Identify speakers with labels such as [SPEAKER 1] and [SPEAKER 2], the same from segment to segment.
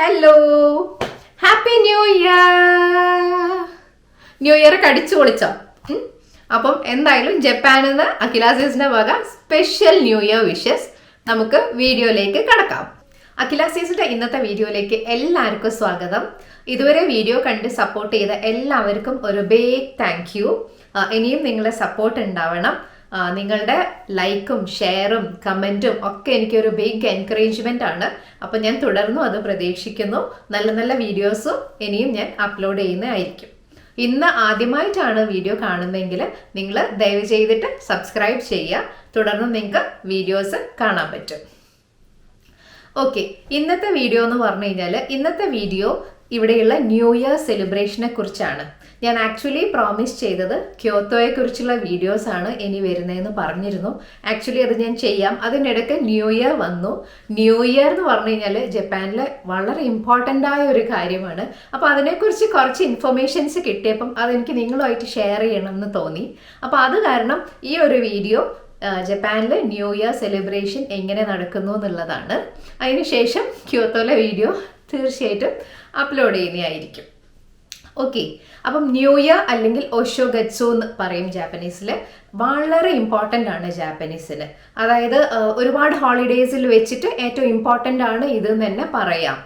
[SPEAKER 1] Hello, happy new year. New year കടിച്ചു പൊളിച്ചോ? അപ്പം എന്തായാലും ജപ്പാനിൽ നിന്ന് അഖിലാസീസിന്റെ വക സ്പെഷ്യൽ ന്യൂ ഇയർ വിഷസ്. നമുക്ക് വീഡിയോയിലേക്ക് കടക്കാം. അഖിലാസീസിന്റെ ഇന്നത്തെ വീഡിയോയിലേക്ക് എല്ലാവർക്കും സ്വാഗതം. ഇതുവരെ വീഡിയോ കണ്ട് സപ്പോർട്ട് ചെയ്ത എല്ലാവർക്കും ഒരു ബിഗ് താങ്ക് യു. ഇനിയും നിങ്ങളുടെ സപ്പോർട്ട് ഉണ്ടാവണം. നിങ്ങളുടെ ലൈക്കും ഷെയറും കമൻറ്റും ഒക്കെ എനിക്കൊരു ബിഗ് എൻകറേജ്മെൻ്റ് ആണ്. അപ്പോൾ ഞാൻ തുടർന്നും അത് പ്രതീക്ഷിക്കുന്നു. നല്ല നല്ല വീഡിയോസും ഇനിയും ഞാൻ അപ്ലോഡ് ചെയ്യുന്നതായിരിക്കും. ഇന്ന് ആദ്യമായിട്ടാണ് വീഡിയോ കാണുന്നതെങ്കിൽ നിങ്ങൾ ദയവ് ചെയ്തിട്ട് സബ്സ്ക്രൈബ് ചെയ്യുക. തുടർന്ന് നിങ്ങൾക്ക് വീഡിയോസ് കാണാൻ പറ്റും. ഓക്കെ, ഇന്നത്തെ വീഡിയോ എന്ന് പറഞ്ഞു കഴിഞ്ഞാൽ ഇന്നത്തെ വീഡിയോ ഇവിടെയുള്ള ന്യൂ ഇയർ സെലിബ്രേഷനെ കുറിച്ചാണ്. ഞാൻ ആക്ച്വലി പ്രോമിസ് ചെയ്തത് ക്യോത്തോയെ കുറിച്ചുള്ള വീഡിയോസ് ആണ് ഇനി വരുന്നതെന്ന് പറഞ്ഞിരുന്നു. ആക്ച്വലി അത് ഞാൻ ചെയ്യാം. അതിനിടയ്ക്ക് ന്യൂ ഇയർ വന്നു. ന്യൂ ഇയർ എന്ന് പറഞ്ഞു കഴിഞ്ഞാൽ ജപ്പാനിൽ വളരെ ഇമ്പോർട്ടൻ്റ് ആയ ഒരു കാര്യമാണ്. അപ്പോൾ അതിനെക്കുറിച്ച് കുറച്ച് ഇൻഫർമേഷൻസ് കിട്ടിയപ്പം അതെനിക്ക് നിങ്ങളുമായിട്ട് ഷെയർ ചെയ്യണമെന്ന് തോന്നി. അപ്പോൾ അത് കാരണം ഈ ഒരു വീഡിയോ ജപ്പാനിൽ ന്യൂ ഇയർ സെലിബ്രേഷൻ എങ്ങനെ നടക്കുന്നു എന്നുള്ളതാണ്. അതിനുശേഷം ക്യോത്തോയിലെ വീഡിയോ തീർച്ചയായിട്ടും അപ്ലോഡ് ചെയ്യുന്നതായിരിക്കും. ഓക്കെ, അപ്പം ന്യൂ ഇയർ അല്ലെങ്കിൽ ഒഷോഗത്സു എന്ന് പറയും ജാപ്പനീസിൽ. വളരെ ഇമ്പോർട്ടൻ്റ് ആണ് ജാപ്പനീസിൽ. അതായത് ഒരുപാട് ഹോളിഡേയ്സിൽ വെച്ചിട്ട് ഏറ്റവും ഇമ്പോർട്ടൻ്റ് ആണ് ഇത് തന്നെ പറയാം.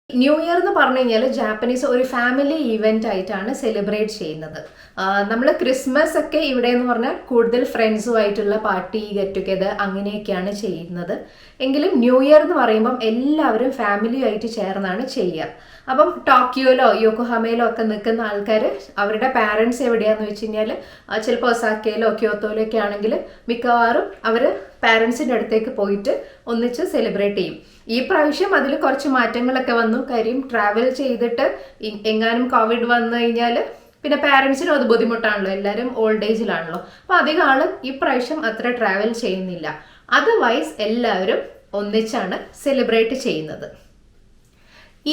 [SPEAKER 1] ന്യൂ ഇയർ എന്ന് പറഞ്ഞു കഴിഞ്ഞാൽ ജാപ്പനീസ് ഒരു ഫാമിലി ഈവെൻ്റ് ആയിട്ടാണ് സെലിബ്രേറ്റ് ചെയ്യുന്നത്. നമ്മൾ ക്രിസ്മസ് ഒക്കെ ഇവിടെ എന്ന് പറഞ്ഞാൽ കൂടുതൽ ഫ്രണ്ട്സുമായിട്ടുള്ള പാർട്ടി ഗെറ്റ് ടുഗെദർ അങ്ങനെയൊക്കെയാണ് ചെയ്യുന്നത്. എങ്കിലും ന്യൂ ഇയർ എന്ന് പറയുമ്പം എല്ലാവരും ഫാമിലിയായിട്ട് ചേർന്നാണ് ചെയ്യുക. അപ്പം ടോക്കിയോയിലോ യോക്കോഹാമയിലോ ഒക്കെ നിൽക്കുന്ന ആൾക്കാർ അവരുടെ പാരൻസ് എവിടെയാണെന്ന് വെച്ച് കഴിഞ്ഞാൽ ചിലപ്പോൾ ഒസാക്കയിലോ ക്യോത്തോയിലോ ഒക്കെ ആണെങ്കിൽ മിക്കവാറും അവർ പാരൻസിൻ്റെ അടുത്തേക്ക് പോയിട്ട് ഒന്നിച്ച് സെലിബ്രേറ്റ് ചെയ്യും. ഈ പ്രാവശ്യം അതിൽ കുറച്ച് മാറ്റങ്ങളൊക്കെ വന്നു. കാര്യം ട്രാവൽ ചെയ്തിട്ട് എങ്ങാനും കോവിഡ് വന്നു കഴിഞ്ഞാൽ പിന്നെ പാരൻസിനും അത് ബുദ്ധിമുട്ടാണല്ലോ, എല്ലാവരും ഓൾഡ് ഏജിലാണല്ലോ. അപ്പോൾ അധികം ആൾ ഈ പ്രാവശ്യം അത്ര ട്രാവൽ ചെയ്യുന്നില്ല. അതർവൈസ് എല്ലാവരും ഒന്നിച്ചാണ് സെലിബ്രേറ്റ് ചെയ്യുന്നത്.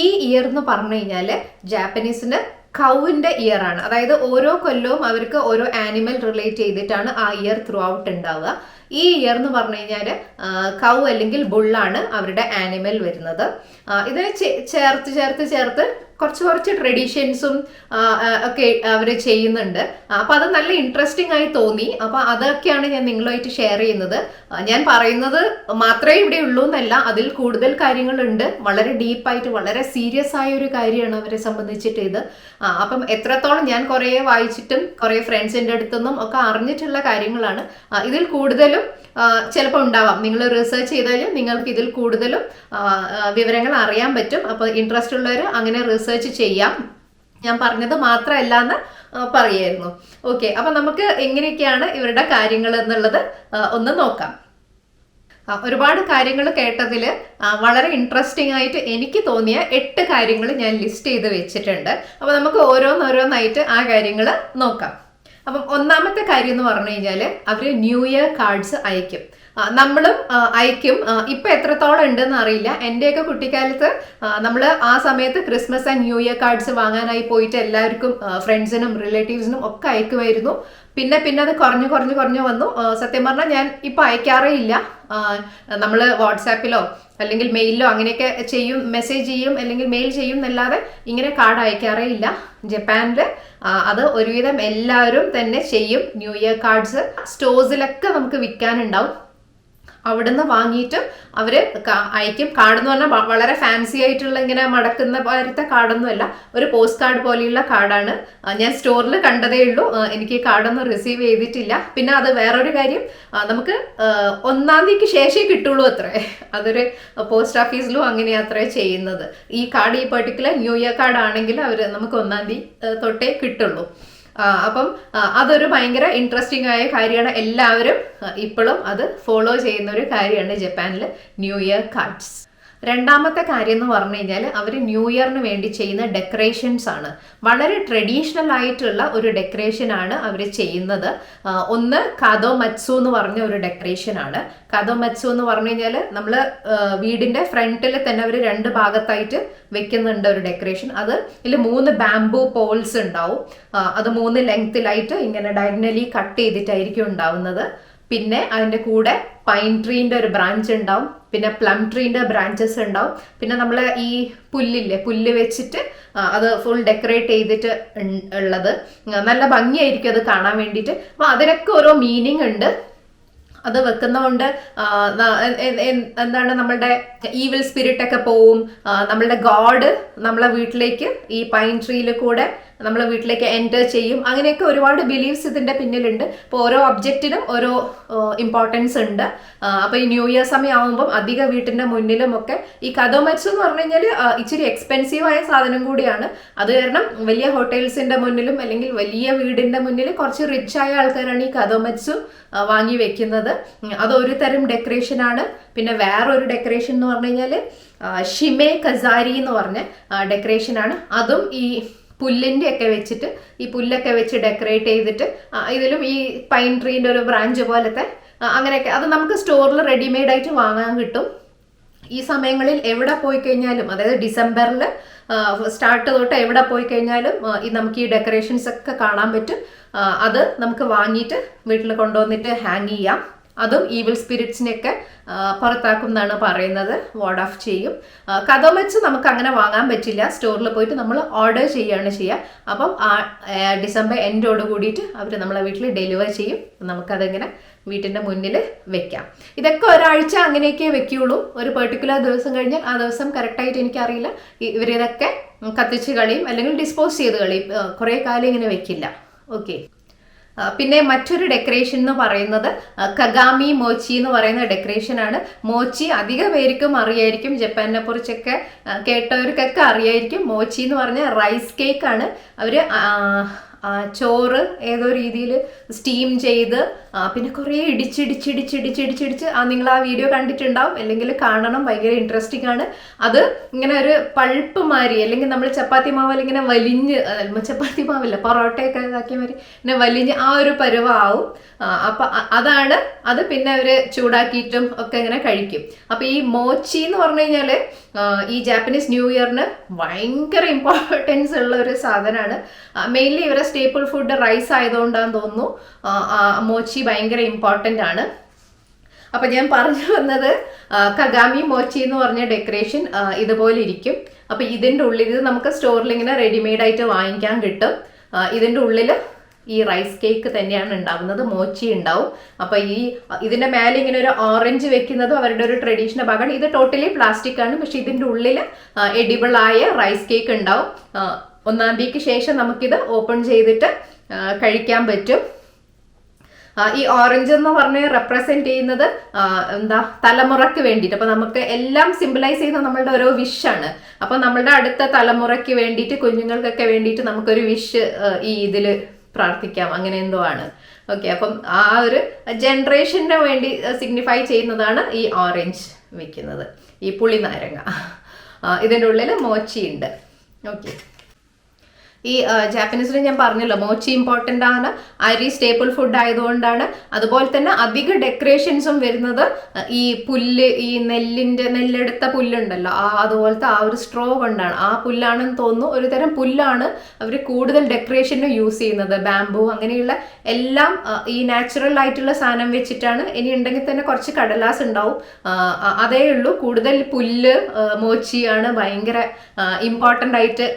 [SPEAKER 1] ഈ ഇയർ എന്ന് പറഞ്ഞു കഴിഞ്ഞാൽ ജാപ്പനീസിന് കൗവിൻ്റെ ഇയർ ആണ്. അതായത് ഓരോ കൊല്ലവും അവർക്ക് ഓരോ ആനിമൽ റിലേറ്റ് ചെയ്തിട്ടാണ് ആ ഇയർ ത്രൂ ഔട്ട് ഉണ്ടാവുക. ഈ ഇയർ എന്ന് പറഞ്ഞു കഴിഞ്ഞാൽ കൗ അല്ലെങ്കിൽ ബുള്ളാണ് അവരുടെ ആനിമൽ വരുന്നത്. ഇതിനെ ചേർത്ത് കുറച്ച് ട്രഡീഷൻസും ഒക്കെ അവർ ചെയ്യുന്നുണ്ട്. അപ്പം അത് നല്ല ഇൻട്രസ്റ്റിംഗ് ആയി തോന്നി. അപ്പം അതൊക്കെയാണ് ഞാൻ നിങ്ങളുമായിട്ട് ഷെയർ ചെയ്യുന്നത്. ഞാൻ പറയുന്നത് മാത്രമേ ഇവിടെ ഉള്ളൂ എന്നല്ല, അതിൽ കൂടുതൽ കാര്യങ്ങളുണ്ട്. വളരെ ഡീപ്പായിട്ട് വളരെ സീരിയസ് ആയ ഒരു കാര്യമാണ് അവരെ സംബന്ധിച്ചിട്ട് ഇത്. അപ്പം എത്രത്തോളം ഞാൻ കുറേ വായിച്ചിട്ടും കുറേ ഫ്രണ്ട്സിൻ്റെ അടുത്തുനിന്നും ഒക്കെ അറിഞ്ഞിട്ടുള്ള കാര്യങ്ങളാണ്. ഇതിൽ കൂടുതലും ചിലപ്പോൾ ഉണ്ടാവാം. നിങ്ങൾ റിസർച്ച് ചെയ്താൽ നിങ്ങൾക്ക് ഇതിൽ കൂടുതലും വിവരങ്ങൾ അറിയാൻ പറ്റും. അപ്പോൾ ഇൻട്രസ്റ്റ് ഉള്ളവർ അങ്ങനെ റിസർച്ച് ചെയ്യാം. ഞാൻ പറഞ്ഞത് മാത്രമല്ല എന്ന് പറയായിരുന്നു. ഓക്കെ, അപ്പം നമുക്ക് എങ്ങനെയൊക്കെയാണ് ഇവരുടെ കാര്യങ്ങൾ എന്നുള്ളത് ഒന്ന് നോക്കാം. ഒരുപാട് കാര്യങ്ങൾ കേട്ടതിൽ വളരെ ഇൻട്രസ്റ്റിംഗ് ആയിട്ട് എനിക്ക് തോന്നിയ 8 കാര്യങ്ങൾ ഞാൻ ലിസ്റ്റ് ചെയ്ത് വെച്ചിട്ടുണ്ട്. അപ്പോൾ നമുക്ക് ഓരോന്നായിട്ട് ആ കാര്യങ്ങൾ നോക്കാം. അപ്പം ഒന്നാമത്തെ കാര്യം എന്ന് പറഞ്ഞു കഴിഞ്ഞാൽ അവർ ന്യൂ ഇയർ കാർഡ്സ് അയക്കും. നമ്മളും അയക്കും. ഇപ്പം എത്രത്തോളം ഉണ്ടെന്ന് അറിയില്ല. എൻ്റെയൊക്കെ കുട്ടിക്കാലത്ത് നമ്മൾ ആ സമയത്ത് Christmas and new year cards വാങ്ങാനായി പോയിട്ട് എല്ലാവർക്കും ഫ്രണ്ട്സിനും റിലേറ്റീവ്സിനും ഒക്കെ അയക്കുമായിരുന്നു. പിന്നെ അത് കുറഞ്ഞു വന്നു. സത്യം പറഞ്ഞാൽ ഞാൻ ഇപ്പം അയക്കാറേ ഇല്ല. നമ്മൾ വാട്സാപ്പിലോ അല്ലെങ്കിൽ മെയിലിലോ അങ്ങനെയൊക്കെ ചെയ്യും, മെസ്സേജ് ചെയ്യും അല്ലെങ്കിൽ മെയിൽ ചെയ്യും എന്നല്ലാതെ ഇങ്ങനെ കാർഡ് അയക്കാറേ ഇല്ല. ജപ്പാനിൽ അത് ഒരുവിധം എല്ലാവരും തന്നെ ചെയ്യും. ന്യൂ ഇയർ കാർഡ്സ് സ്റ്റോഴ്സിലൊക്കെ നമുക്ക് വിൽക്കാനുണ്ടാവും. അവിടുന്ന് വാങ്ങിയിട്ട് അവർ അയക്കും. കാർഡ് എന്ന് പറഞ്ഞാൽ വളരെ ഫാൻസി ആയിട്ടുള്ള ഇങ്ങനെ മടക്കുന്ന പോലത്തെ കാർഡൊന്നുമല്ല, ഒരു പോസ്റ്റ് കാർഡ് പോലെയുള്ള കാർഡാണ്. ഞാൻ സ്റ്റോറിൽ കണ്ടതേ ഉള്ളൂ. എനിക്ക് ഈ കാർഡൊന്നും റിസീവ് ചെയ്തിട്ടില്ല. പിന്നെ അത് വേറൊരു കാര്യം, നമുക്ക് 1-ാം തീയതിക്ക് ശേഷമേ കിട്ടുള്ളൂ അത്രേ. അതൊരു പോസ്റ്റ് ഓഫീസിലും അങ്ങനെയാണ് അത്രേ ചെയ്യുന്നത്. ഈ കാർഡ്, ഈ പെർട്ടിക്കുലർ ന്യൂ ഇയർ കാർഡ് ആണെങ്കിൽ അവർ നമുക്ക് 1-ാം തീയതി തൊട്ടേ കിട്ടുള്ളൂ. അപ്പം അതൊരു ഭയങ്കര ഇൻട്രസ്റ്റിംഗ് ആയ കാര്യമാണ്. എല്ലാവരും ഇപ്പോഴും അത് ഫോളോ ചെയ്യുന്ന ഒരു കാര്യമാണ് ജപ്പാനിൽ ന്യൂ ഇയർ കാർഡ്സ്. രണ്ടാമത്തെ കാര്യം എന്ന് പറഞ്ഞു കഴിഞ്ഞാൽ അവർ ന്യൂ ഇയറിന് വേണ്ടി ചെയ്യുന്ന ഡെക്കറേഷൻസ് ആണ്. വളരെ ട്രഡീഷണൽ ആയിട്ടുള്ള ഒരു ഡെക്കറേഷൻ ആണ് അവർ ചെയ്യുന്നത്. ഒന്ന് കാദോമത്സു എന്ന് പറഞ്ഞ ഒരു ഡെക്കറേഷൻ ആണ്. കാദോമത്സു എന്ന് പറഞ്ഞു കഴിഞ്ഞാൽ നമ്മൾ വീടിന്റെ ഫ്രണ്ടിൽ തന്നെ അവർ 2 ഭാഗത്തായിട്ട് വെക്കുന്നുണ്ട് ഒരു ഡെക്കറേഷൻ. ഇതിൽ 3 ബാംബു പോൾസ് ഉണ്ടാവും. അത് 3 ലെങ്ത്തിലായിട്ട് ഇങ്ങനെ ഡയഗണലി കട്ട് ചെയ്തിട്ടായിരിക്കും ഉണ്ടാവുന്നത്. പിന്നെ അതിൻ്റെ കൂടെ പൈൻ ട്രീൻ്റെ ഒരു ബ്രാഞ്ച് ഉണ്ടാവും, പിന്നെ പ്ലം ട്രീൻ്റെ ബ്രാഞ്ചസ് ഉണ്ടാവും, പിന്നെ നമ്മൾ ഈ പുല്ല് വെച്ചിട്ട് അത് ഫുൾ ഡെക്കറേറ്റ് ചെയ്തിട്ട് ഉള്ളത് നല്ല ഭംഗിയായിരിക്കും അത് കാണാൻ വേണ്ടിയിട്ട്. അപ്പോൾ അതിനൊക്കെ ഓരോ മീനിങ് ഉണ്ട്. അത് വെക്കുന്നതുകൊണ്ട് എന്താണ് നമ്മളുടെ ഈവിൽ സ്പിരിറ്റ് ഒക്കെ പോവും, നമ്മളുടെ ഗോഡ് നമ്മളെ വീട്ടിലേക്ക് ഈ പൈൻ ട്രീയിൽ കൂടെ നമ്മളെ വീട്ടിലേക്ക് എൻറ്റർ ചെയ്യും. അങ്ങനെയൊക്കെ ഒരുപാട് ബിലീഫ്സ് ഇതിൻ്റെ പിന്നിലുണ്ട്. അപ്പോൾ ഓരോ ഒബ്ജക്റ്റിനും ഓരോ ഇമ്പോർട്ടൻസ് ഉണ്ട്. അപ്പോൾ ഈ ന്യൂ ഇയർ സമയം ആകുമ്പം അധിക വീട്ടിൻ്റെ മുന്നിലും ഒക്കെ ഈ കദോമറ്റ്സ് എന്ന് പറഞ്ഞു കഴിഞ്ഞാൽ ഇച്ചിരി എക്സ്പെൻസീവായ സാധനം കൂടിയാണ്. അത് കാരണം വലിയ ഹോട്ടൽസിൻ്റെ മുന്നിലും അല്ലെങ്കിൽ വലിയ വീടിൻ്റെ മുന്നിൽ കുറച്ച് റിച്ചായ ആൾക്കാരാണ് ഈ കദോമറ്റ്സ് വാങ്ങി വെക്കുന്നത്. അതൊരു തരം ഡെക്കറേഷനാണ്. പിന്നെ വേറൊരു ഡെക്കറേഷൻ എന്ന് പറഞ്ഞു കഴിഞ്ഞാൽ ഷിമേ കസാരി എന്ന് പറഞ്ഞ ഡെക്കറേഷനാണ്. അതും ഈ പുല്ലിൻ്റെ ഒക്കെ വെച്ചിട്ട് ഈ പുല്ലൊക്കെ വെച്ച് ഡെക്കറേറ്റ് ചെയ്തിട്ട് ഇതിലും ഈ പൈൻ ട്രീൻ്റെ ഒരു ബ്രാഞ്ച് പോലത്തെ അങ്ങനെയൊക്കെ അത് നമുക്ക് സ്റ്റോറിൽ റെഡിമെയ്ഡ് ആയിട്ട് വാങ്ങാൻ കിട്ടും. ഈ സമയങ്ങളിൽ എവിടെ പോയി കഴിഞ്ഞാലും, അതായത് ഡിസംബറിൽ സ്റ്റാർട്ട് തൊട്ട് എവിടെ പോയി കഴിഞ്ഞാലും നമുക്ക് ഈ ഡെക്കറേഷൻസ് ഒക്കെ കാണാൻ പറ്റും. അത് നമുക്ക് വാങ്ങിയിട്ട് വീട്ടിൽ കൊണ്ടുവന്നിട്ട് ഹാങ് ചെയ്യാം. അതും ഈവിൽ സ്പിരിറ്റ്സിനെയൊക്കെ പുറത്താക്കും എന്നാണ് പറയുന്നത്, വാർഡ് ഓഫ് ചെയ്യും. കദോമറ്റ്സ് നമുക്ക് അങ്ങനെ വാങ്ങാൻ പറ്റില്ല, സ്റ്റോറിൽ പോയിട്ട് നമ്മൾ ഓർഡർ ചെയ്യുകയാണ് ചെയ്യുക. അപ്പം ഡിസംബർ എൻഡോട് കൂടിയിട്ട് അവർ നമ്മളെ വീട്ടിൽ ഡെലിവർ ചെയ്യും. നമുക്കതിങ്ങനെ വീട്ടിൻ്റെ മുന്നിൽ വെക്കാം. ഇതൊക്കെ ഒരാഴ്ച അങ്ങനെയൊക്കെ വെക്കുകയുള്ളൂ. ഒരു പെർട്ടിക്കുലർ ദിവസം കഴിഞ്ഞാൽ ആ ദിവസം കറക്റ്റായിട്ട് എനിക്കറിയില്ല. ഇവരിതൊക്കെ കത്തിച്ച് കളയും അല്ലെങ്കിൽ ഡിസ്പോസ് ചെയ്ത് കളയും. കുറേ കാലം ഇങ്ങനെ വെക്കില്ല. ഓക്കെ. പിന്നെ മറ്റൊരു ഡെക്കറേഷൻ എന്ന് പറയുന്നത് കഗാമി മോച്ചി എന്ന് പറയുന്ന ഡെക്കറേഷനാണ്. മോച്ചി അധിക പേർക്കും അറിയായിരിക്കും, ജപ്പാനെ കുറിച്ചൊക്കെ കേട്ടവർക്കൊക്കെ അറിയായിരിക്കും. മോച്ചി എന്ന് പറഞ്ഞ റൈസ് കേക്കാണ്. അവർ ചോറ് ഏതോ രീതിയിൽ സ്റ്റീം ചെയ്ത് പിന്നെ കുറേ ഇടിച്ചിടിച്ചിടിച്ചിടിച്ചിടിച്ചിടിച്ച് നിങ്ങൾ ആ വീഡിയോ കണ്ടിട്ടുണ്ടാവും, അല്ലെങ്കിൽ കാണണം, ഭയങ്കര ഇൻട്രസ്റ്റിംഗ് ആണ്. അത് ഇങ്ങനെ ഒരു പൾപ്പ് മാതിരി, അല്ലെങ്കിൽ നമ്മൾ ചപ്പാത്തി മാവല്ല ഇങ്ങനെ വലിഞ്ഞ്, ചപ്പാത്തി മാവല്ല പൊറോട്ടയൊക്കെ ഇതാക്കിയ മാതിരി ഇങ്ങനെ വലിഞ്ഞ് ആ ഒരു പരുവാവും. അപ്പം അതാണ് അത്. പിന്നെ അവർ ചൂടാക്കിയിട്ടും ഒക്കെ ഇങ്ങനെ കഴിക്കും. അപ്പം ഈ മോച്ചി എന്ന് പറഞ്ഞു കഴിഞ്ഞാൽ ഈ ജാപ്പനീസ് ന്യൂ ഇയറിന് ഭയങ്കര ഇമ്പോർട്ടൻസ് ഉള്ള ഒരു സാധനമാണ്. മെയിൻലി ഇവരെ സ്റ്റേപ്പിൾ ഫുഡ് റൈസ് ആയതുകൊണ്ടാന്ന് തോന്നുന്നു മോച്ചി ഭയങ്കര ഇമ്പോർട്ടൻ്റ് ആണ്. അപ്പം ഞാൻ പറഞ്ഞു വന്നത് കഗാമി മോച്ചി എന്ന് പറഞ്ഞ ഡെക്കറേഷൻ ഇതുപോലെ ഇരിക്കും. അപ്പം ഇതിൻ്റെ ഉള്ളിൽ ഇത് നമുക്ക് സ്റ്റോറിൽ ഇങ്ങനെ റെഡിമെയ്ഡ് ആയിട്ട് വാങ്ങിക്കാൻ കിട്ടും. ഇതിൻ്റെ ഉള്ളിൽ ഈ റൈസ് കേക്ക് തന്നെയാണ് ഉണ്ടാവുന്നത്, മോച്ചി ഉണ്ടാവും. അപ്പം ഇതിൻ്റെ മേലെ ഇങ്ങനെ ഒരു ഓറഞ്ച് വെക്കുന്നതും അവരുടെ ഒരു ട്രഡീഷണൽ ഭാഗമാണ്. ഇത് ടോട്ടലി പ്ലാസ്റ്റിക് ആണ്, പക്ഷെ ഇതിൻ്റെ ഉള്ളിൽ എഡിബിൾ ആയ റൈസ് കേക്ക് ഉണ്ടാവും. 1-ാം തീയതിക്ക് ശേഷം നമുക്കിത് ഓപ്പൺ ചെയ്തിട്ട് കഴിക്കാൻ പറ്റും. ഈ ഓറഞ്ച് എന്ന് പറഞ്ഞ് റെപ്രസെന്റ് ചെയ്യുന്നത് തലമുറക്ക് വേണ്ടിയിട്ട്. അപ്പൊ നമുക്ക് എല്ലാം സിംബലൈസ് ചെയ്യുന്ന നമ്മളുടെ ഓരോ വിഷാണ്. അപ്പൊ നമ്മളുടെ അടുത്ത തലമുറയ്ക്ക് വേണ്ടിയിട്ട്, കുഞ്ഞുങ്ങൾക്കൊക്കെ വേണ്ടിയിട്ട് നമുക്കൊരു വിഷ് ഈ ഇതില് പ്രാർത്ഥിക്കാം, അങ്ങനെ എന്തോ ആണ്. ഓക്കെ. അപ്പം ആ ഒരു ജനറേഷന് വേണ്ടി സിഗ്നിഫൈ ചെയ്യുന്നതാണ് ഈ ഓറഞ്ച് വെക്കുന്നത്, ഈ പുളി നാരങ്ങ. ഇതിൻ്റെ ഉള്ളിൽ മോച്ചി ഉണ്ട്. ഓക്കെ. ഈ ജാപ്പനീസിൽ ഞാൻ പറഞ്ഞല്ലോ മോച്ചി ഇമ്പോർട്ടൻ്റ് ആണ്, അരി സ്റ്റേപ്പിൾ ഫുഡ് ആയതുകൊണ്ടാണ്. അതുപോലെ തന്നെ അധിക ഡെക്കറേഷൻസും വരുന്നത് ഈ പുല്ല്, ഈ നെല്ലെടുത്ത പുല്ലുണ്ടല്ലോ, അതുപോലത്തെ ആ ഒരു സ്ട്രോ കൊണ്ടാണ്. ആ പുല്ലാണെന്ന് തോന്നുന്നു, ഒരു തരം പുല്ലാണ് അവർ കൂടുതൽ ഡെക്കറേഷന് യൂസ് ചെയ്യുന്നത്. ബാംബു അങ്ങനെയുള്ള എല്ലാം ഈ നാച്ചുറൽ ആയിട്ടുള്ള സാധനം വെച്ചിട്ടാണ്. ഇനി ഉണ്ടെങ്കിൽ തന്നെ കുറച്ച് കടലാസ് ഉണ്ടാവും, അതേ ഉള്ളൂ. കൂടുതൽ പുല്ല് മോച്ചിയാണ് ഭയങ്കര ഇമ്പോർട്ടൻ്റ് ആയിട്ട്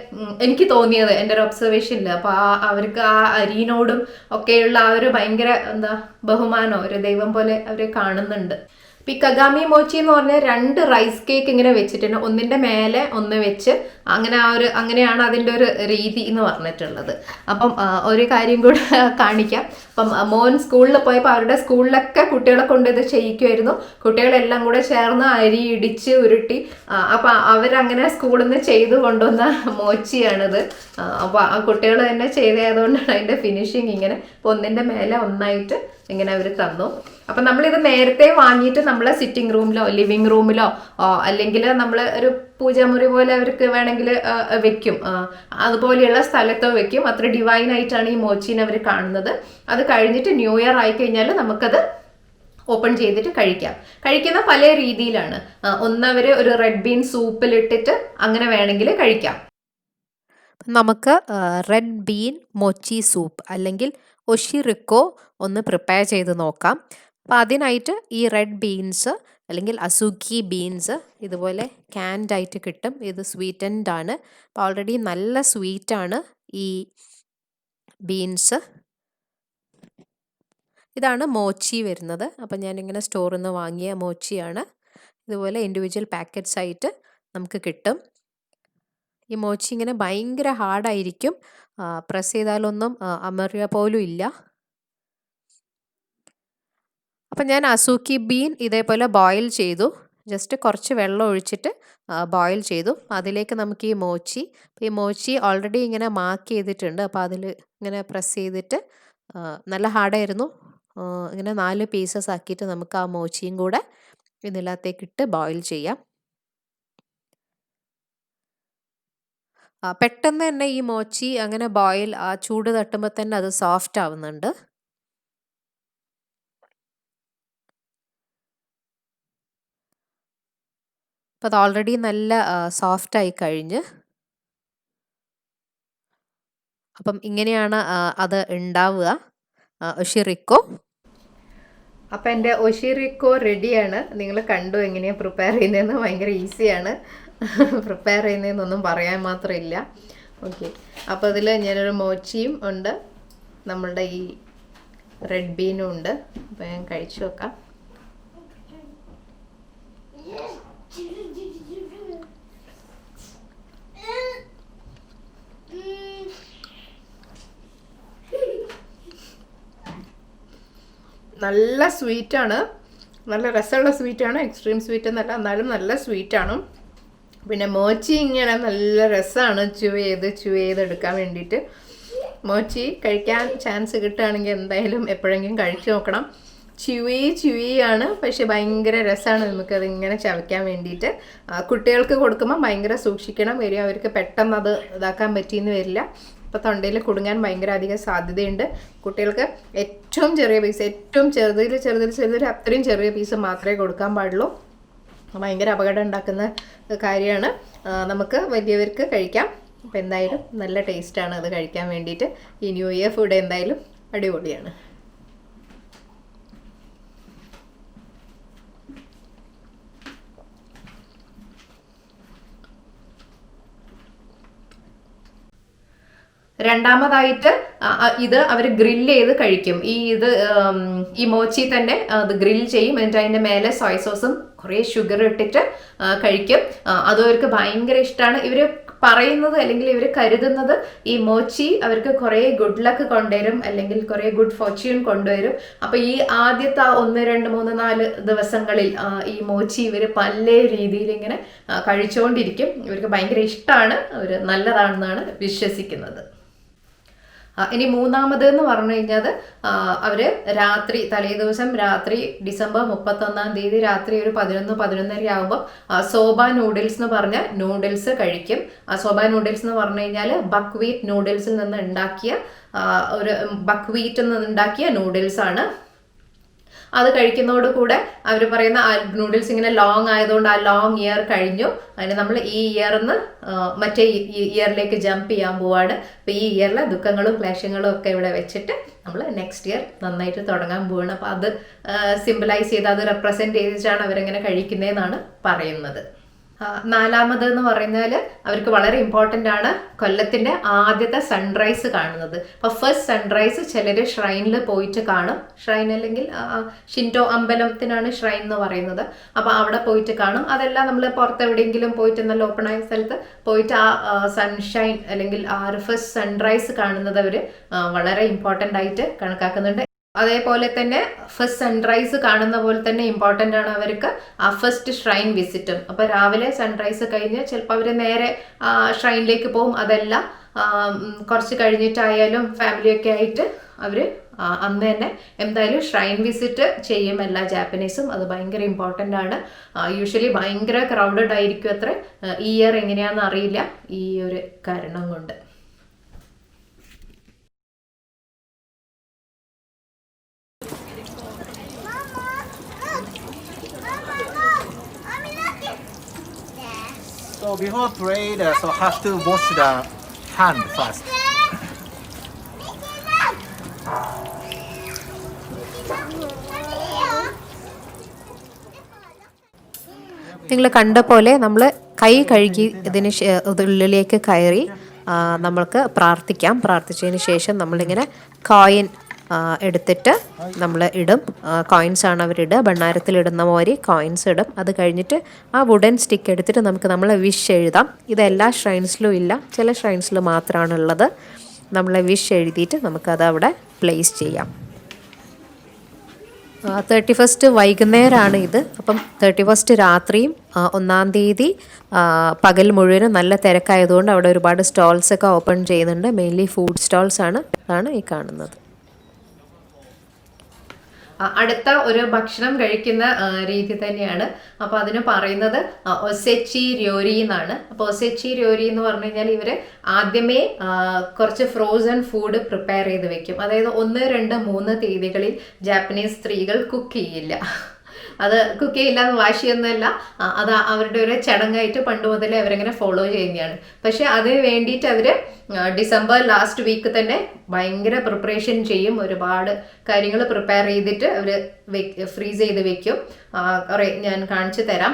[SPEAKER 1] എനിക്ക് തോന്നിയത് എൻ്റെ ഒരു ഒബ്സർവേഷനിൽ. അപ്പോൾ അവർക്ക് ആ അരിനോടും ഒക്കെയുള്ള ആ ഒരു ഭയങ്കര ബഹുമാനോ, ഒരു ദൈവം പോലെ അവർ കാണുന്നുണ്ട്. ഈ കഗാമി മോച്ചി എന്ന് പറഞ്ഞാൽ 2 റൈസ് കേക്ക് ഇങ്ങനെ വെച്ചിട്ടുണ്ട്, ഒന്നിൻ്റെ മേലെ ഒന്ന് വെച്ച്, അങ്ങനെയാണ് അതിൻ്റെ ഒരു രീതി എന്ന് പറഞ്ഞിട്ടുള്ളത്. അപ്പം ഒരു കാര്യം കൂടെ കാണിക്കാം. അപ്പം മോൻ സ്കൂളിൽ പോയപ്പോൾ അവരുടെ സ്കൂളിലൊക്കെ കുട്ടികളെ കൊണ്ട് ഇത് ചെയ്യിക്കുമായിരുന്നു. കുട്ടികളെല്ലാം കൂടെ ചേർന്ന് അരി ഇടിച്ച് ഉരുട്ടി, അപ്പം അവരങ്ങനെ സ്കൂളിൽ നിന്ന് ചെയ്ത് കൊണ്ടുവന്ന മോച്ചിയാണിത്. അപ്പോൾ ആ കുട്ടികൾ തന്നെ ചെയ്തതുകൊണ്ടാണ് അതിൻ്റെ ഫിനിഷിങ് ഇങ്ങനെ. അപ്പോൾ ഒന്നിൻ്റെ മേലെ ഒന്നായിട്ട് ഇങ്ങനെ അവർ തന്നു. അപ്പം നമ്മളിത് നേരത്തെ വാങ്ങിയിട്ട് നമ്മളെ സിറ്റിംഗ് റൂമിലോ ലിവിങ് റൂമിലോ അല്ലെങ്കിൽ നമ്മൾ ഒരു പൂജാമുറി പോലെ അവർക്ക് വേണമെങ്കിൽ വെക്കും, അതുപോലെയുള്ള സ്ഥലത്തോ വെക്കും. അത്ര ഡിവൈൻ ആയിട്ടാണ് ഈ മോച്ചീനെ അവർ കാണുന്നത്. അത് കഴിഞ്ഞിട്ട് ന്യൂ ഇയർ ആയിക്കഴിഞ്ഞാൽ നമുക്കത് ഓപ്പൺ ചെയ്തിട്ട് കഴിക്കുന്ന പല രീതിയിലാണ്. ഒന്നവർ ഒരു റെഡ് ബീൻ സൂപ്പിലിട്ടിട്ട് അങ്ങനെ വേണമെങ്കിൽ കഴിക്കാം.
[SPEAKER 2] നമുക്ക് റെഡ് ബീൻ മൊച്ചി സൂപ്പ് അല്ലെങ്കിൽ ഒഷിറിക്കോ ഒന്ന് പ്രിപ്പയർ ചെയ്ത് നോക്കാം. അപ്പോൾ അതിനായിട്ട് ഈ റെഡ് ബീൻസ് അല്ലെങ്കിൽ അസുക്കി ബീൻസ് ഇതുപോലെ ക്യാൻഡ് ആയിട്ട് കിട്ടും. ഇത് സ്വീറ്റൻഡ് ആണ്. അപ്പോൾ ഓൾറെഡി നല്ല സ്വീറ്റാണ് ഈ ബീൻസ്. ഇതാണ് മോച്ചി വരുന്നത്. അപ്പം ഞാനിങ്ങനെ സ്റ്റോറിൽ നിന്ന് വാങ്ങിയ മോച്ചിയാണ്. ഇതുപോലെ ഇൻഡിവിജ്വൽ പാക്കറ്റ്സ് ആയിട്ട് നമുക്ക് കിട്ടും. ഈ മോച്ചി ഇങ്ങനെ ഭയങ്കര ഹാർഡായിരിക്കും. പ്രസ് ചെയ്താലൊന്നും അമറുക പോലും ഇല്ല. അപ്പം ഞാൻ അസൂക്കി ബീൻ ഇതേപോലെ ബോയിൽ ചെയ്തു. ജസ്റ്റ് കുറച്ച് വെള്ളം ഒഴിച്ചിട്ട് ബോയിൽ ചെയ്തു. അതിലേക്ക് നമുക്ക് ഈ മോച്ചി ഓൾറെഡി ഇങ്ങനെ മാർക്ക് ചെയ്തിട്ടുണ്ട്. അപ്പോൾ അതിൽ ഇങ്ങനെ പ്രസ് ചെയ്തിട്ട് നല്ല ഹാർഡായിരുന്നു. ഇങ്ങനെ 4 പീസസ് ആക്കിയിട്ട് നമുക്ക് ആ മോച്ചിയും കൂടെ ഇതിനകത്തേക്കിട്ട് ബോയിൽ ചെയ്യാം. പെട്ടെന്ന് തന്നെ ഈ മോച്ചി അങ്ങനെ ആ ചൂട് തട്ടുമ്പോൾ തന്നെ അത് സോഫ്റ്റ് ആവുന്നുണ്ട്. അപ്പോൾ അത് ഓൾറെഡി നല്ല സോഫ്റ്റായി കഴിഞ്ഞ്. അപ്പം ഇങ്ങനെയാണ് അത് ഉണ്ടാവുക. ഒഷിറിക്കോ.
[SPEAKER 1] അപ്പം എൻ്റെ ഒഷിറിക്കോ റെഡിയാണ്. നിങ്ങൾ കണ്ടു എങ്ങനെയാണ് പ്രിപ്പയർ ചെയ്യുന്നതെന്ന്. ഭയങ്കര ഈസിയാണ് പ്രിപ്പയർ ചെയ്യുന്നതെന്നൊന്നും പറയാൻ മാത്രമില്ല. ഓക്കെ, അപ്പോൾ അതിൽ ഞാനൊരു മോച്ചിയും ഉണ്ട്, നമ്മളുടെ ഈ റെഡ് ബീനും ഉണ്ട്. അപ്പോൾ ഞാൻ കഴിച്ചു നോക്കാം. നല്ല സ്വീറ്റാണ്, നല്ല രസമുള്ള സ്വീറ്റാണ്. എക്സ്ട്രീം സ്വീറ്റ് എന്നല്ല, എന്നാലും നല്ല സ്വീറ്റാണ്. പിന്നെ മോച്ചി ഇങ്ങനെ നല്ല രസമാണ് ചുവ് ചെയ്ത് എടുക്കാൻ വേണ്ടിയിട്ട്. മോച്ചി കഴിക്കാൻ ചാൻസ് കിട്ടുകയാണെങ്കിൽ എന്തായാലും എപ്പോഴെങ്കിലും കഴിച്ചു നോക്കണം. ചുവിയാണ്, പക്ഷെ ഭയങ്കര രസമാണ് നമുക്കത് ഇങ്ങനെ ചവയ്ക്കാൻ വേണ്ടിയിട്ട്. കുട്ടികൾക്ക് കൊടുക്കുമ്പോൾ ഭയങ്കര സൂക്ഷിക്കണം. വരും അവർക്ക് പെട്ടെന്ന് അത് ഇതാക്കാൻ പറ്റിയെന്ന് വരില്ല. അപ്പോൾ തൊണ്ടയിൽ കുടുങ്ങാൻ ഭയങ്കര അധികം സാധ്യതയുണ്ട്. കുട്ടികൾക്ക് ഏറ്റവും ചെറിയ പീസ്, ഏറ്റവും ചെറുതിൽ അത്രയും ചെറിയ പീസ് മാത്രമേ കൊടുക്കാൻ പാടുള്ളൂ. ഭയങ്കര അപകടം ഉണ്ടാക്കുന്ന കാര്യമാണ്. നമുക്ക് വലിയവർക്ക് കഴിക്കാം. അപ്പോൾ എന്തായാലും നല്ല ടേസ്റ്റാണ് അത് കഴിക്കാൻ വേണ്ടിയിട്ട്. ഈ ന്യൂ ഇയർ ഫുഡ് എന്തായാലും അടിപൊളിയാണ്. രണ്ടാമതായിട്ട് ഇത് അവർ ഗ്രില്ല് ചെയ്ത് കഴിക്കും. ഈ മോച്ചി തന്നെ അത് ഗ്രിൽ ചെയ്യും. എന്നിട്ട് അതിൻ്റെ മേലെ സോയ സോസും കുറേ ഷുഗർ ഇട്ടിട്ട് കഴിക്കും. അതും അവർക്ക് ഭയങ്കര ഇഷ്ടമാണ്. ഇവർ പറയുന്നത് അല്ലെങ്കിൽ ഇവർ കരുതുന്നത് ഈ മോച്ചി അവർക്ക് കുറേ ഗുഡ് ലക്ക് കൊണ്ടുവരും, അല്ലെങ്കിൽ കുറേ ഗുഡ് ഫോർച്യൂൺ കൊണ്ടുവരും. അപ്പോൾ ഈ ആദ്യത്തെ 1, 2, 3, 4 ദിവസങ്ങളിൽ ഈ മോച്ചി ഇവർ പല രീതിയിൽ ഇങ്ങനെ കഴിച്ചുകൊണ്ടിരിക്കും. ഇവർക്ക് ഭയങ്കര ഇഷ്ടമാണ്, അവർ നല്ലതാണെന്നാണ് വിശ്വസിക്കുന്നത്. ഇനി മൂന്നാമത് എന്ന് പറഞ്ഞു കഴിഞ്ഞാൽ അവർ തലേ ദിവസം രാത്രി ഡിസംബർ 31 രാത്രി ഒരു 11-11:30 ആകുമ്പോൾ സോബ നൂഡിൽസ് എന്ന് പറഞ്ഞ നൂഡിൽസ് കഴിക്കും. സോബ നൂഡിൽസ് എന്ന് പറഞ്ഞു കഴിഞ്ഞാൽ ബക്ക്വീറ്റ് നൂഡിൽസിൽ നിന്ന് ഉണ്ടാക്കിയ നൂഡിൽസ് ആണ്. അത് കഴിക്കുന്നതോട് കൂടെ അവർ പറയുന്ന ആ നൂഡിൽസ് ഇങ്ങനെ ലോങ് ആയതുകൊണ്ട് ആ ലോങ് ഇയർ കഴിഞ്ഞു. അതിന് നമ്മൾ ഈ ഇയറിന്ന് മറ്റേ ഇയറിലേക്ക് ജമ്പ് ചെയ്യാൻ പോവാണ്. അപ്പോൾ ഈ ഇയറിലെ ദുഃഖങ്ങളും ക്ലേശങ്ങളും ഒക്കെ ഇവിടെ വെച്ചിട്ട് നമ്മൾ നെക്സ്റ്റ് ഇയർ നന്നായിട്ട് തുടങ്ങാൻ പോവാണ്. അപ്പോൾ അത് സിംബലൈസ് ചെയ്ത് അത് റെപ്രസെൻറ്റ് ചെയ്തിട്ടാണ് അവരെങ്ങനെ കഴിക്കുന്നതെന്നാണ് പറയുന്നത്. നാലാമത് എന്ന് പറഞ്ഞാൽ അവർക്ക് വളരെ ഇമ്പോർട്ടൻ്റ് ആണ് കൊല്ലത്തിൻ്റെ ആദ്യത്തെ സൺറൈസ് കാണുന്നത്. അപ്പോൾ ഫസ്റ്റ് സൺറൈസ് ചിലർ ഷ്രൈനിൽ പോയിട്ട് കാണും. ഷ്രൈൻ അല്ലെങ്കിൽ ഷിൻറ്റോ അമ്പലത്തിനാണ് ഷ്രൈൻ എന്ന് പറയുന്നത്. അപ്പോൾ അവിടെ പോയിട്ട് കാണും. അതെല്ലാം നമ്മൾ പുറത്തെവിടെയെങ്കിലും പോയിട്ട് നല്ല ഓപ്പൺ ആയ സ്ഥലത്ത് പോയിട്ട് ആ സൺഷൈൻ അല്ലെങ്കിൽ ആ ഒരു ഫസ്റ്റ് സൺറൈസ് കാണുന്നത് അവർ വളരെ ഇമ്പോർട്ടൻ്റ് ആയിട്ട് കണക്കാക്കുന്നുണ്ട്. അതേപോലെ തന്നെ ഫസ്റ്റ് സൺറൈസ് കാണുന്ന പോലെ തന്നെ ഇമ്പോർട്ടൻ്റ് ആണ് അവർക്ക് ആ ഫസ്റ്റ് ഷ്രൈൻ വിസിറ്റും. അപ്പോൾ രാവിലെ സൺറൈസ് കഴിഞ്ഞ് ചിലപ്പോൾ അവർ നേരെ ഷ്രൈനിലേക്ക് പോകും. അതല്ല കുറച്ച് കഴിഞ്ഞിട്ടായാലും ഫാമിലിയൊക്കെ ആയിട്ട് അവർ അന്ന് തന്നെ എന്തായാലും ഷ്രൈൻ വിസിറ്റ് ചെയ്യും എല്ലാ ജാപ്പനീസും. അത് ഭയങ്കര ഇമ്പോർട്ടൻ്റ് ആണ്. യൂഷ്വലി ഭയങ്കര ക്രൗഡഡ് ആയിരിക്കും അത്ര. ഈ ഇയർ എങ്ങനെയാണെന്ന് അറിയില്ല ഈ ഒരു കാരണം കൊണ്ട്.
[SPEAKER 3] So before prayer, so have to wash the hand first.
[SPEAKER 2] നിങ്ങൾ കണ്ട പോലെ നമ്മൾ കൈ കഴുകി ഉള്ളിലേക്ക് കയറി നമ്മൾക്ക് പ്രാർത്ഥിച്ചതിന് ശേഷം നമ്മളിങ്ങനെ കോയിൻ എടുത്തിട്ട് നമ്മൾ ഇടും. കോയിൻസാണ് അവരിടുക, ഭണ്ണാരത്തിലിടുന്ന മാതിരി കോയിൻസ് ഇടും. അത് കഴിഞ്ഞിട്ട് ആ വുഡൻ സ്റ്റിക്ക് എടുത്തിട്ട് നമുക്ക് നമ്മൾ വിഷ് എഴുതാം. ഇത് എല്ലാ ഷ്രൈൻസിലും ഇല്ല, ചില ഷ്രൈൻസിൽ മാത്രമാണുള്ളത്. നമ്മൾ വിഷ് എഴുതിയിട്ട് നമുക്കത് അവിടെ പ്ലേസ് ചെയ്യാം. 31st വൈകുന്നേരമാണ് ഇത്. അപ്പം 31st രാത്രിയും 1-ാം തീയതി പകൽ മുഴുവനും നല്ല തിരക്കായതുകൊണ്ട് അവിടെ ഒരുപാട് സ്റ്റോൾസൊക്കെ ഓപ്പൺ ചെയ്യുന്നുണ്ട്. മെയിൻലി ഫുഡ് സ്റ്റോൾസാണ് ഈ കാണുന്നത്.
[SPEAKER 1] അടുത്ത ഒരു ഭക്ഷണം കഴിക്കുന്ന രീതി തന്നെയാണ്. അപ്പോൾ അതിന് പറയുന്നത് ഒസെച്ചി ര്യോരി എന്നാണ്. അപ്പോൾ ഒസെച്ചി ര്യോരി എന്ന് പറഞ്ഞു കഴിഞ്ഞാൽ ഇവർ ആദ്യമേ കുറച്ച് ഫ്രോസൺ ഫുഡ് പ്രിപ്പയർ ചെയ്ത് വെക്കും. അതായത് 1, 2, 3 തീയതികളിൽ ജാപ്പനീസ് സ്ത്രീകൾ കുക്ക് ചെയ്യില്ല. അത് കുക്ക് ചെയ്യില്ല എന്ന് വാശിയൊന്നുമല്ല, അത് അവരുടെ ഒരു ചടങ്ങായിട്ട് പണ്ട് മുതലേ അവരങ്ങനെ ഫോളോ ചെയ്യുന്നതാണ്. പക്ഷെ അതിന് വേണ്ടിയിട്ട് അവർ ഡിസംബർ ലാസ്റ്റ് വീക്ക് തന്നെ ഭയങ്കര പ്രിപ്പറേഷൻ ചെയ്യും. ഒരുപാട് കാര്യങ്ങൾ പ്രിപ്പയർ ചെയ്തിട്ട് അവർ ഫ്രീസ് ചെയ്ത് വെക്കും. കുറേ ഞാൻ കാണിച്ചു തരാം.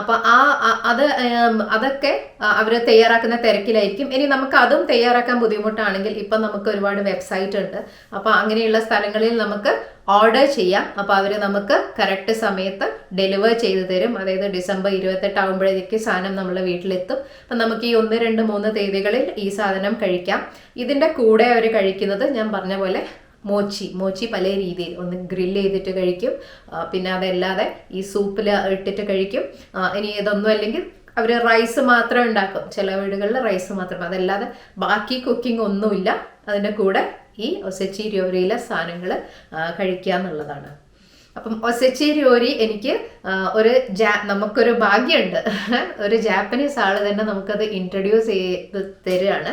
[SPEAKER 1] അപ്പോൾ അതൊക്കെ അവർ തയ്യാറാക്കുന്ന തിരക്കിലായിരിക്കും. ഇനി നമുക്ക് അതും തയ്യാറാക്കാൻ ബുദ്ധിമുട്ടാണെങ്കിൽ ഇപ്പം നമുക്ക് ഒരുപാട് വെബ്സൈറ്റ് ഉണ്ട്. അപ്പോൾ അങ്ങനെയുള്ള സ്ഥലങ്ങളിൽ നമുക്ക് ഓർഡർ ചെയ്യാം. അപ്പോൾ അവർ നമുക്ക് കറക്റ്റ് സമയത്ത് ഡെലിവർ ചെയ്ത് തരും. അതായത് ഡിസംബർ 28 ആകുമ്പോഴേക്ക് സാധനം നമ്മളെ വീട്ടിലെത്തും. അപ്പം നമുക്ക് ഈ 1, 2, 3 തീയതികളിൽ ഈ സാധനം കഴിക്കാം. ഇതിൻ്റെ കൂടെ അവർ കഴിക്കുന്നത് ഞാൻ പറഞ്ഞ പോലെ മോച്ചി പല രീതിയിൽ, ഒന്ന് ഗ്രില്ല് ചെയ്തിട്ട് കഴിക്കും, പിന്നെ അതല്ലാതെ ഈ സൂപ്പിൽ ഇട്ടിട്ട് കഴിക്കും. ഇനി ഇതൊന്നും അല്ലെങ്കിൽ അവർ റൈസ് മാത്രം ഉണ്ടാക്കും. ചില വീടുകളിൽ റൈസ് മാത്രം, അതല്ലാതെ ബാക്കി കുക്കിംഗ് ഒന്നുമില്ല. അതിൻ്റെ കൂടെ ഈ ഒസെച്ചി ര്യോരിയിലെ സാധനങ്ങൾ കഴിക്കുക എന്നുള്ളതാണ്. അപ്പം ഒസെച്ചി ര്യോരി എനിക്ക് നമുക്കൊരു ഭാഗ്യമുണ്ട്. ഒരു ജാപ്പനീസ് ആൾ തന്നെ നമുക്കത് ഇൻട്രൊഡ്യൂസ് ചെയ്ത് തരികയാണ്.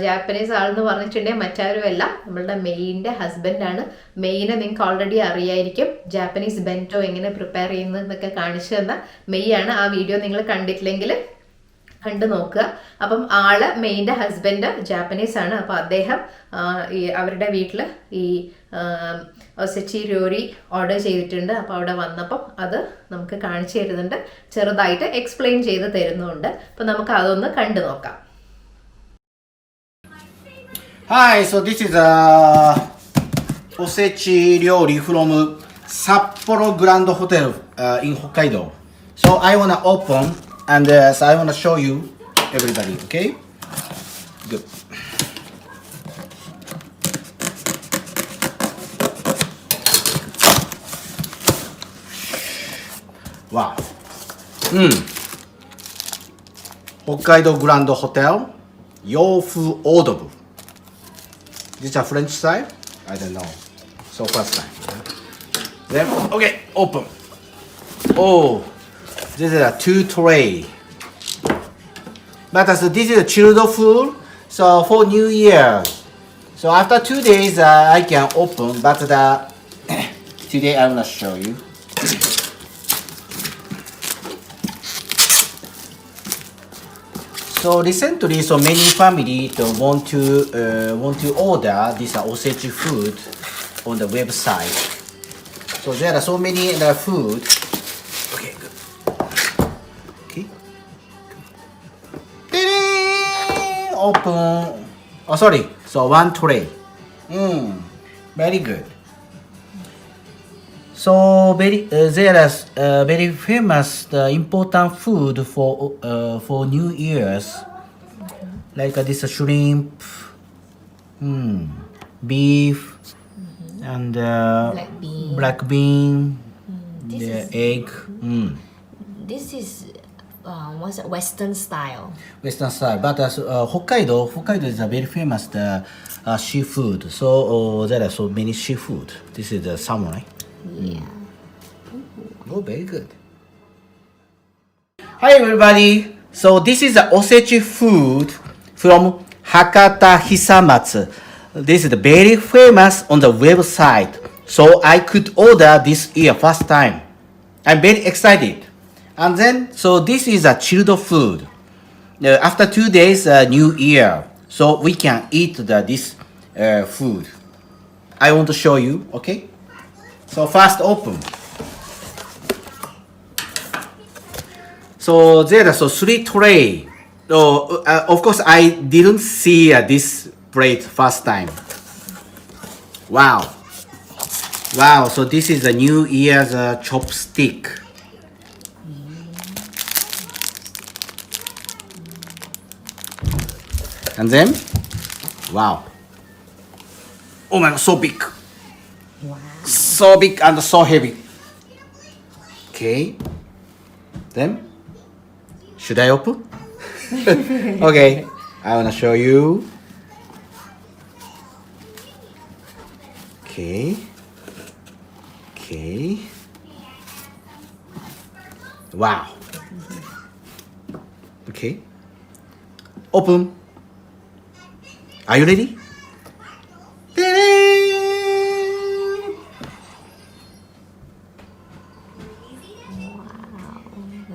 [SPEAKER 1] ജാപ്പനീസ് ആളെന്ന് പറഞ്ഞിട്ടുണ്ടെങ്കിൽ മറ്റാരുമല്ല, നമ്മളുടെ മെയിൻ്റെ ഹസ്ബൻഡാണ്. മെയിനെ നിങ്ങൾക്ക് ഓൾറെഡി അറിയായിരിക്കും. ജാപ്പനീസ് ബെൻറ്റോ എങ്ങനെ പ്രിപ്പയർ ചെയ്യുന്നതെന്നൊക്കെ കാണിച്ചു തന്ന മെയ്യാണ്. ആ വീഡിയോ നിങ്ങൾ കണ്ടിട്ടില്ലെങ്കിൽ കണ്ടു നോക്കുക. അപ്പം മെയിൻ്റെ ഹസ്ബൻഡ് ജാപ്പനീസ് ആണ്. അപ്പോൾ അദ്ദേഹം അവരുടെ വീട്ടിൽ ഈ ഒസെച്ചി ര്യോരി ഓർഡർ ചെയ്തിട്ടുണ്ട്. അപ്പോൾ അവിടെ വന്നപ്പം അത് നമുക്ക് കാണിച്ചു തരുന്നുണ്ട്, ചെറുതായിട്ട് എക്സ്പ്ലെയിൻ ചെയ്ത് തരുന്നുണ്ട്. അപ്പം നമുക്ക് അതൊന്ന് കണ്ടു നോക്കാം.
[SPEAKER 3] Hi, so this is Osechi Ryori from Sapporo Grand Hotel in Hokkaido. So I wanna open and so I wanna show you everybody, okay? Good. Wow. Hokkaido Grand Hotel, Yofu Odobu. This is a French style? I don't know. So first time. Then, okay, open. Oh, this is a 2 tray. But this is a chilled food, so for New Year. So after 2 days, I can open, but today I will show you. So recently, so many families want to order this Osechi food on the website. So there are so many food. Okay, good. Okay. Open. Oh, sorry. So 1 tray. Very good. So there is very famous important food for New Year's, like this shrimp, beef, and black bean, the egg.
[SPEAKER 4] This is what's it, Western style.
[SPEAKER 3] Western style, but Hokkaido is a very famous seafood. So there are so many seafood. This is the samurai.
[SPEAKER 4] Yeah.
[SPEAKER 3] Oh, very good. Hi everybody. So this is the Osechi food from Hakata Hisamatsu. This is very famous on the website. So I could order this year first time. I'm very excited. And then, so this is a chilled food. After 2 days, New Year. So we can eat this food. I want to show you, okay? So first open. So there, so 3 tray. So of course I didn't see this plate first time. Wow. Wow, so this is the New Year's chopstick. And then, wow. Oh my god, so big.
[SPEAKER 4] Wow.
[SPEAKER 3] So big and so heavy. Okay. Then, should I open? Okay, I wanna show you. Okay. Okay. Wow. Okay. Open. Are you ready?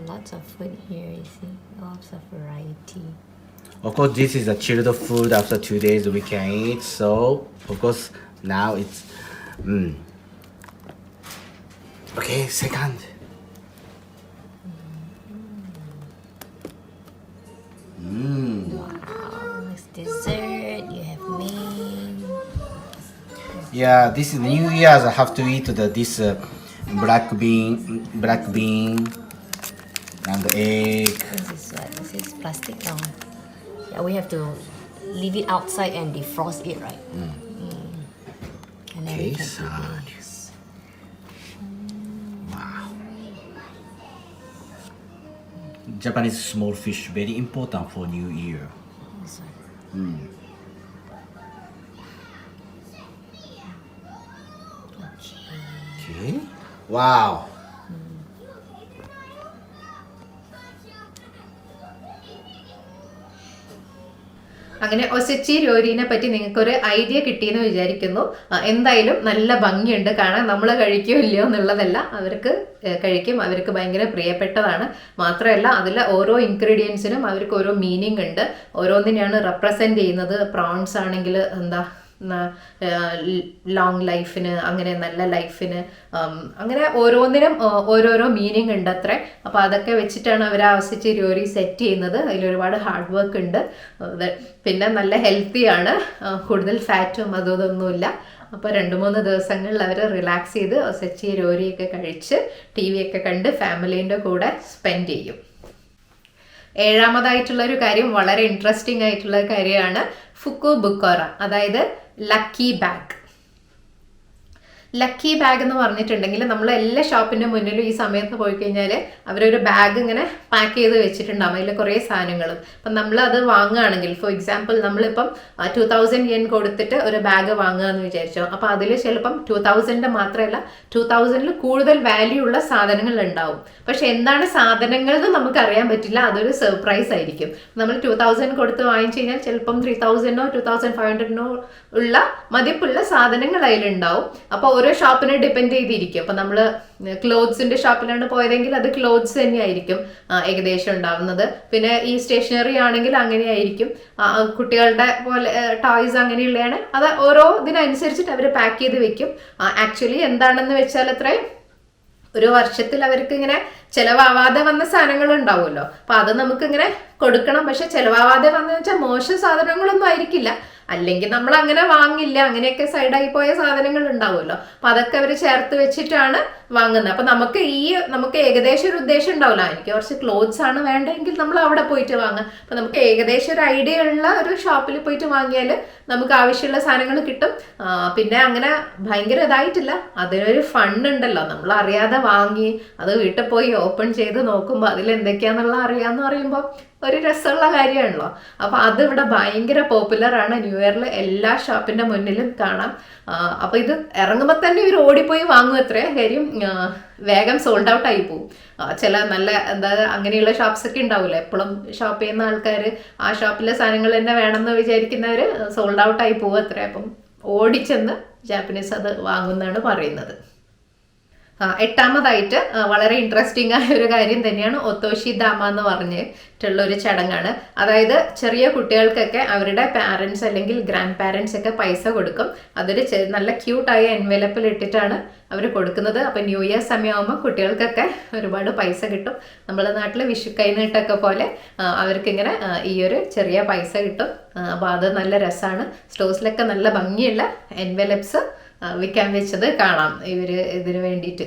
[SPEAKER 4] Lots of food here, you see. Lots of variety.
[SPEAKER 3] Of course, this is a chilled food. After 2 days, we can eat. So, of course, now it's. Okay, second.
[SPEAKER 4] Wow, it's dessert. You have main.
[SPEAKER 3] Yeah, this is New Year's. I have to eat this black bean, and egg.
[SPEAKER 4] This is what? This is plastic now. Yeah, we have to leave it outside and defrost it, right? And then we
[SPEAKER 3] Okay,
[SPEAKER 4] can
[SPEAKER 3] so
[SPEAKER 4] eat this.
[SPEAKER 3] wow. Japanese small fish very important for New Year.
[SPEAKER 4] This one.
[SPEAKER 3] Okay. Wow.
[SPEAKER 1] അങ്ങനെ ഒസെച്ചി രോരീനെ പറ്റി നിങ്ങൾക്കൊരു idea കിട്ടിയെന്ന് വിചാരിക്കുന്നു. എന്തായാലും നല്ല ഭംഗിയുണ്ട് കാണാൻ. നമ്മൾ കഴിക്കുമോ ഇല്ലയോ എന്നുള്ളതല്ല, അവർക്ക് കഴിക്കും. അവർക്ക് ഭയങ്കര പ്രിയപ്പെട്ടതാണ്. മാത്രമല്ല അതിൽ ഓരോ ഇൻഗ്രീഡിയൻസിനും അവർക്ക് ഓരോ മീനിങ് ഉണ്ട്. ഓരോന്നിനെയാണ് റെപ്രസെൻ്റ് ചെയ്യുന്നത്. പ്രോൺസ് ആണെങ്കിൽ എന്താ ലോങ് ലൈഫിന്, അങ്ങനെ നല്ല ലൈഫിന്, അങ്ങനെ ഓരോന്നിനും ഓരോരോ മീനിങ് ഉണ്ട് അത്രേ. അപ്പോൾ അതൊക്കെ വെച്ചിട്ടാണ് അവർ ആവശ്യിച്ച് രോരി സെറ്റ് ചെയ്യുന്നത്. അതിലൊരുപാട് ഹാർഡ് വർക്ക് ഉണ്ട്. പിന്നെ നല്ല ഹെൽത്തിയാണ്, കൂടുതൽ ഫാറ്റും അതൊന്നുമില്ല. അപ്പോൾ 2-3 ദിവസങ്ങളിൽ അവർ റിലാക്സ് ചെയ്ത് ഒസെച്ചി രോരിയൊക്കെ കഴിച്ച് TV ഒക്കെ കണ്ട് ഫാമിലീൻ്റെ കൂടെ സ്പെൻഡ് ചെയ്യും. 7ാമതായിട്ടുള്ളൊരു കാര്യം വളരെ ഇൻട്രസ്റ്റിംഗ് ആയിട്ടുള്ള കാര്യമാണ് ഫുക്കു ബുക്കോറ, അതായത് ലക്കി ബാഗ്. ലക്കി ബാഗ് എന്ന് പറഞ്ഞിട്ടുണ്ടെങ്കിൽ നമ്മൾ എല്ലാ ഷോപ്പിൻ്റെ മുന്നിലും ഈ സമയത്ത് പോയി കഴിഞ്ഞാൽ അവരൊരു ബാഗ് ഇങ്ങനെ പാക്ക് ചെയ്ത് വെച്ചിട്ടുണ്ടാകും. അതിൽ കുറേ സാധനങ്ങളും. അപ്പം നമ്മളത് വാങ്ങുകയാണെങ്കിൽ, ഫോർ എക്സാമ്പിൾ നമ്മളിപ്പം 2000 yen കൊടുത്തിട്ട് ഒരു ബാഗ് വാങ്ങുക എന്ന് വിചാരിച്ചോ. അപ്പോൾ അതിൽ ചിലപ്പം 2000 മാത്രമല്ല 2000 കൂടുതൽ വാല്യൂ ഉള്ള സാധനങ്ങൾ ഉണ്ടാവും. പക്ഷെ എന്താണ് സാധനങ്ങൾ എന്ന് നമുക്കറിയാൻ പറ്റില്ല. അതൊരു സർപ്രൈസ് ആയിരിക്കും. നമ്മൾ 2000 കൊടുത്ത് വാങ്ങിച്ചു കഴിഞ്ഞാൽ ചിലപ്പം 3000 2500 ഉള്ള മതിപ്പുള്ള സാധനങ്ങൾ അതിലുണ്ടാവും. അപ്പോൾ ഓരോ ഷോപ്പിനെ ഡിപ്പെൻഡ് ചെയ്തിരിക്കും. അപ്പോൾ നമ്മൾ ക്ലോത്ത്സിന്റെ ഷോപ്പിലാണ് പോയതെങ്കിൽ അത് ക്ലോത്ത്സ് തന്നെയായിരിക്കും ഏകദേശം ഉണ്ടാവുന്നത്. പിന്നെ ഈ സ്റ്റേഷനറി ആണെങ്കിൽ അങ്ങനെയായിരിക്കും. കുട്ടികളുടെ പോലെ ടോയ്സ് അങ്ങനെയുള്ളതാണ്. അത് ഓരോ ഇതിനനുസരിച്ചിട്ട് അവർ പാക്ക് ചെയ്ത് വെക്കും. ആക്ച്വലി എന്താണെന്ന് വെച്ചാൽ അത്രയും ഒരു വർഷത്തിൽ അവർക്ക് ഇങ്ങനെ ചിലവാവാതെ വന്ന സാധനങ്ങൾ ഉണ്ടാവുമല്ലോ. അപ്പൊ അത് നമുക്ക് ഇങ്ങനെ കൊടുക്കണം. പക്ഷെ ചിലവാവാതെ വന്നെന്ന് വെച്ചാൽ മോശം സാധനങ്ങളൊന്നും ആയിരിക്കില്ല. അല്ലെങ്കിൽ നമ്മൾ അങ്ങനെ വാങ്ങില്ല. അങ്ങനെയൊക്കെ സൈഡായി പോയ സാധനങ്ങൾ ഉണ്ടാവുമല്ലോ. അപ്പൊ അതൊക്കെ അവർ ചേർത്ത് വെച്ചിട്ടാണ് വാങ്ങുന്നത്. അപ്പൊ നമുക്ക് ഏകദേശം ഒരു ഉദ്ദേശം ഉണ്ടാവില്ല. എനിക്ക് കുറച്ച് ക്ലോത്ത്സ് ആണ് വേണ്ടെങ്കിൽ നമ്മൾ അവിടെ പോയിട്ട് വാങ്ങാം. അപ്പൊ നമുക്ക് ഏകദേശം ഒരു ഐഡിയ ഉള്ള ഒരു ഷോപ്പിൽ പോയിട്ട് വാങ്ങിയാൽ നമുക്ക് ആവശ്യമുള്ള സാധനങ്ങൾ കിട്ടും. പിന്നെ അങ്ങനെ ഭയങ്കര ഇതായിട്ടില്ല. അതിനൊരു ഫണ്ട് ഉണ്ടല്ലോ. നമ്മൾ അറിയാതെ വാങ്ങി അത് വീട്ടിൽ പോയി ഓപ്പൺ ചെയ്ത് നോക്കുമ്പോൾ അതിൽ എന്തൊക്കെയാന്നുള്ള അറിയാന്ന് പറയുമ്പോൾ ഒരു രസമുള്ള കാര്യമാണല്ലോ. അപ്പൊ അത് ഇവിടെ ഭയങ്കര പോപ്പുലർ ആണ്. ന്യൂ ഇയറിൽ എല്ലാ ഷോപ്പിന്റെ മുന്നിലും കാണാം. അപ്പൊ ഇത് ഇറങ്ങുമ്പോൾ തന്നെ ഇവർ ഓടിപ്പോയി വാങ്ങും. എത്രയാ കാര്യം, വേഗം സോൾഡ് ഔട്ട് ആയി പോകും. ചില നല്ല അങ്ങനെയുള്ള ഷോപ്സ് ഒക്കെ ഉണ്ടാവില്ല, എപ്പോഴും ഷോപ്പ് ചെയ്യുന്ന ആൾക്കാർ ആ ഷോപ്പിലെ സാധനങ്ങൾ തന്നെ വേണമെന്ന് വിചാരിക്കുന്നവർ സോൾഡ് ഔട്ട് ആയി പോകും അത്രേ. അപ്പം ഓടിച്ചെന്ന് ജാപ്പനീസ് അത് വാങ്ങുന്നതാണ് പറയുന്നത്. എട്ടാമതായിട്ട് വളരെ ഇൻട്രസ്റ്റിംഗ് ആയ ഒരു കാര്യം തന്നെയാണ് ഒത്തോഷി ദാമ എന്ന് പറഞ്ഞിട്ടുള്ള ഒരു ചടങ്ങാണ്. അതായത് ചെറിയ കുട്ടികൾക്കൊക്കെ അവരുടെ പാരൻസ് അല്ലെങ്കിൽ ഗ്രാൻഡ് പാരൻസ് ഒക്കെ പൈസ കൊടുക്കും. അതൊരു നല്ല ക്യൂട്ടായ എൻവലപ്പിൽ ഇട്ടിട്ടാണ് അവർ കൊടുക്കുന്നത്. അപ്പം ന്യൂ ഇയർ സമയമാകുമ്പോൾ കുട്ടികൾക്കൊക്കെ ഒരുപാട് പൈസ കിട്ടും. നമ്മുടെ നാട്ടിൽ വിഷു കൈനീട്ടൊക്കെ പോലെ അവർക്കിങ്ങനെ ഈ ഒരു ചെറിയ പൈസ കിട്ടും. അപ്പോൾ അത് നല്ല രസമാണ്. സ്റ്റോഴ്സിലൊക്കെ നല്ല ഭംഗിയുള്ള എൻവലപ്സ് വിൽക്കാൻ വെച്ചത് കാണാം ഇതിന് വേണ്ടിയിട്ട്.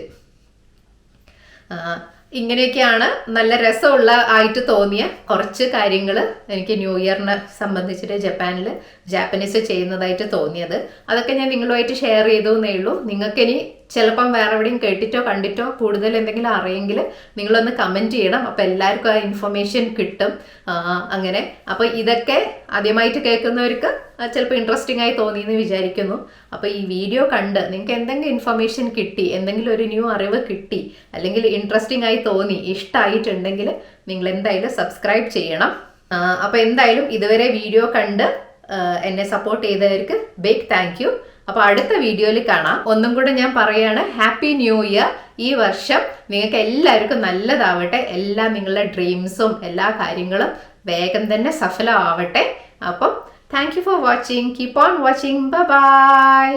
[SPEAKER 1] ഇങ്ങനെയൊക്കെയാണ് നല്ല രസമുള്ള ആയിട്ട് തോന്നിയ കുറച്ച് കാര്യങ്ങൾ എനിക്ക് ന്യൂ ഇയറിനെ സംബന്ധിച്ചിട്ട് ജാപ്പനീസ് ചെയ്യുന്നതായിട്ട് തോന്നിയത്. അതൊക്കെ ഞാൻ നിങ്ങളുമായിട്ട് ഷെയർ ചെയ്തു എന്നേ ഉള്ളൂ. നിങ്ങൾക്കിനി ചിലപ്പം വേറെ എവിടെയും കേട്ടിട്ടോ കണ്ടിട്ടോ കൂടുതൽ എന്തെങ്കിലും അറിയെങ്കിൽ നിങ്ങളൊന്ന് കമൻറ്റ് ചെയ്യണം. അപ്പോൾ എല്ലാവർക്കും ആ ഇൻഫർമേഷൻ കിട്ടും. അങ്ങനെ അപ്പോൾ ഇതൊക്കെ ആദ്യമായിട്ട് കേൾക്കുന്നവർക്ക് ചിലപ്പോൾ ഇൻട്രസ്റ്റിംഗ് ആയി തോന്നിയെന്ന് വിചാരിക്കുന്നു. അപ്പോൾ ഈ വീഡിയോ കണ്ട് നിങ്ങൾക്ക് എന്തെങ്കിലും ഇൻഫർമേഷൻ കിട്ടി, എന്തെങ്കിലും ഒരു ന്യൂ അറിവ് കിട്ടി, അല്ലെങ്കിൽ ഇൻട്രസ്റ്റിംഗ് ആയി തോന്നി, ഇഷ്ടമായിട്ടുണ്ടെങ്കിൽ നിങ്ങൾ എന്തായാലും സബ്സ്ക്രൈബ് ചെയ്യണം. അപ്പോൾ എന്തായാലും ഇതുവരെ വീഡിയോ കണ്ട് എന്നെ സപ്പോർട്ട് ചെയ്തവർക്ക് ബിഗ് താങ്ക് യു. അപ്പോൾ അടുത്ത വീഡിയോയിൽ കാണാം. ഒന്നും കൂടെ ഞാൻ പറയാണ്, ഹാപ്പി ന്യൂ ഇയർ. ഈ വർഷം നിങ്ങൾക്ക് എല്ലാവർക്കും നല്ലതാവട്ടെ. എല്ലാ നിങ്ങളുടെ ഡ്രീംസും എല്ലാ കാര്യങ്ങളും വേഗം തന്നെ സഫലമാവട്ടെ. അപ്പം thank you for watching. Keep on watching. Bye bye.